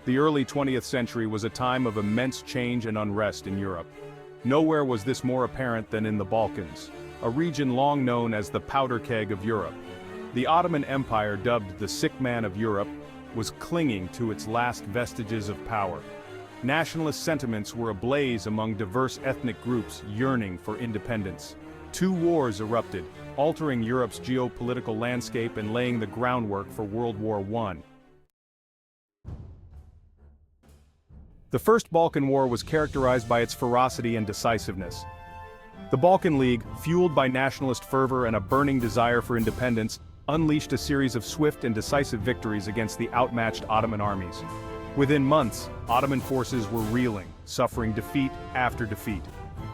The early 20th century was a time of immense change and unrest in Europe. Nowhere was this more apparent than in the Balkans, a region long known as the powder keg of Europe. The Ottoman Empire, dubbed the sick man of Europe, was clinging to its last vestiges of power. Nationalist sentiments were ablaze among diverse ethnic groups yearning for independence. Two wars erupted, altering Europe's geopolitical landscape and laying the groundwork for World War I. The First Balkan War was characterized by its ferocity and decisiveness. The Balkan League, fueled by nationalist fervor and a burning desire for independence, unleashed a series of swift and decisive victories against the outmatched Ottoman armies. Within months, Ottoman forces were reeling, suffering defeat after defeat.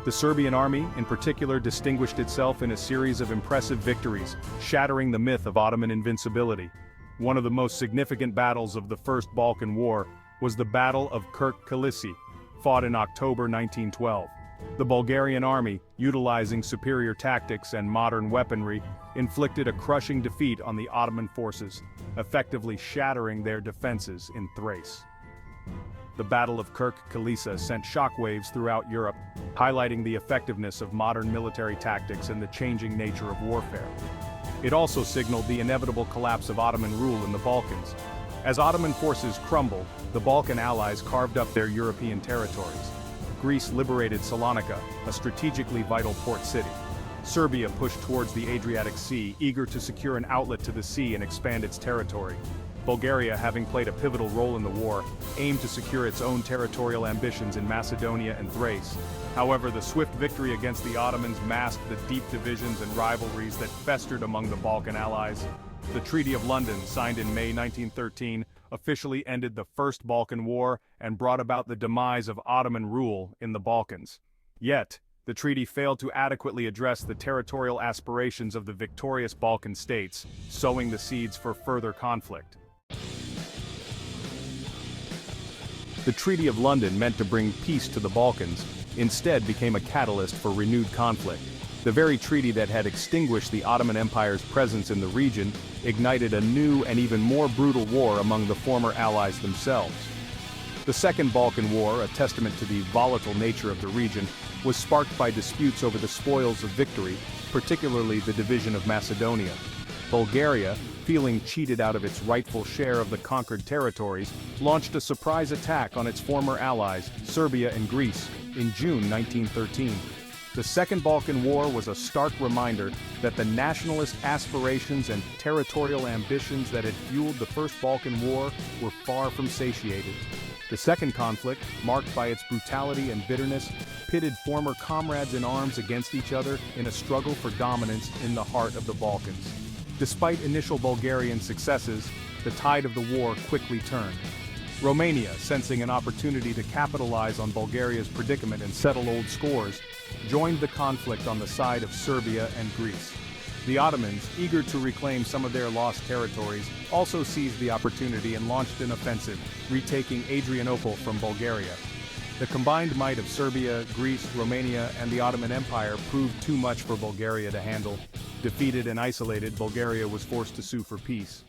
The Serbian army, in particular, distinguished itself in a series of impressive victories, shattering the myth of Ottoman invincibility. One of the most significant battles of the First Balkan War was the Battle of Kirk Kilisi, fought in October 1912. The Bulgarian army, utilizing superior tactics and modern weaponry, inflicted a crushing defeat on the Ottoman forces, effectively shattering their defenses in Thrace. The Battle of Kirk Kilisi sent shockwaves throughout Europe, highlighting the effectiveness of modern military tactics and the changing nature of warfare. It also signaled the inevitable collapse of Ottoman rule in the Balkans. As Ottoman forces crumbled, the Balkan allies carved up their European territories. Greece liberated Salonika, a strategically vital port city. Serbia pushed towards the Adriatic Sea, eager to secure an outlet to the sea and expand its territory. Bulgaria, having played a pivotal role in the war, aimed to secure its own territorial ambitions in Macedonia and Thrace. However, the swift victory against the Ottomans masked the deep divisions and rivalries that festered among the Balkan allies. The Treaty of London, signed in May 1913, officially ended the First Balkan War and brought about the demise of Ottoman rule in the Balkans. Yet, the treaty failed to adequately address the territorial aspirations of the victorious Balkan states, sowing the seeds for further conflict. The Treaty of London, meant to bring peace to the Balkans, instead became a catalyst for renewed conflict. The very treaty that had extinguished the Ottoman Empire's presence in the region ignited a new and even more brutal war among the former allies themselves. The Second Balkan War, a testament to the volatile nature of the region, was sparked by disputes over the spoils of victory, particularly the division of Macedonia. Bulgaria, feeling cheated out of its rightful share of the conquered territories, launched a surprise attack on its former allies, Serbia and Greece, in June 1913. The Second Balkan War was a stark reminder that the nationalist aspirations and territorial ambitions that had fueled the First Balkan War were far from satiated. The second conflict, marked by its brutality and bitterness, pitted former comrades in arms against each other in a struggle for dominance in the heart of the Balkans. Despite initial Bulgarian successes, the tide of the war quickly turned. Romania, sensing an opportunity to capitalize on Bulgaria's predicament and settle old scores, joined the conflict on the side of Serbia and Greece. The Ottomans, eager to reclaim some of their lost territories, also seized the opportunity and launched an offensive, retaking Adrianople from Bulgaria. The combined might of Serbia, Greece, Romania, and the Ottoman Empire proved too much for Bulgaria to handle. Defeated and isolated, Bulgaria was forced to sue for peace.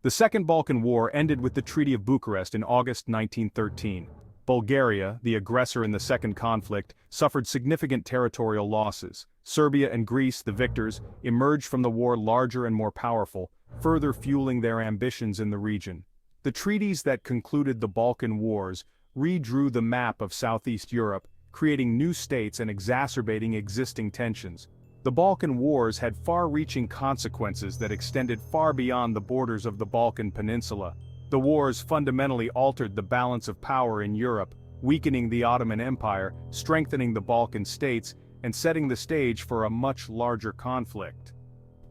The Second Balkan War ended with the Treaty of Bucharest in August 1913. Bulgaria, the aggressor in the second conflict, suffered significant territorial losses. Serbia and Greece, the victors, emerged from the war larger and more powerful, further fueling their ambitions in the region. The treaties that concluded the Balkan Wars redrew the map of Southeast Europe, creating new states and exacerbating existing tensions. The Balkan Wars had far-reaching consequences that extended far beyond the borders of the Balkan Peninsula. The wars fundamentally altered the balance of power in Europe, weakening the Ottoman Empire, strengthening the Balkan states, and setting the stage for a much larger conflict.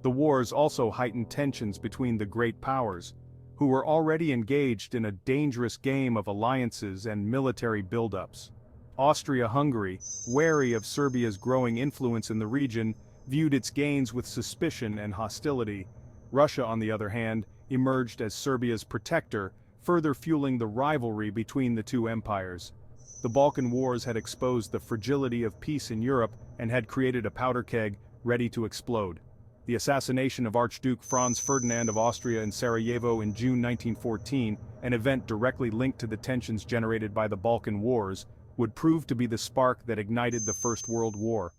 The wars also heightened tensions between the great powers, who were already engaged in a dangerous game of alliances and military buildups. Austria-Hungary, wary of Serbia's growing influence in the region, viewed its gains with suspicion and hostility. Russia, on the other hand, emerged as Serbia's protector, further fueling the rivalry between the two empires. The Balkan Wars had exposed the fragility of peace in Europe and had created a powder keg ready to explode. The assassination of Archduke Franz Ferdinand of Austria in Sarajevo in June 1914, an event directly linked to the tensions generated by the Balkan Wars, would prove to be the spark that ignited the First World War.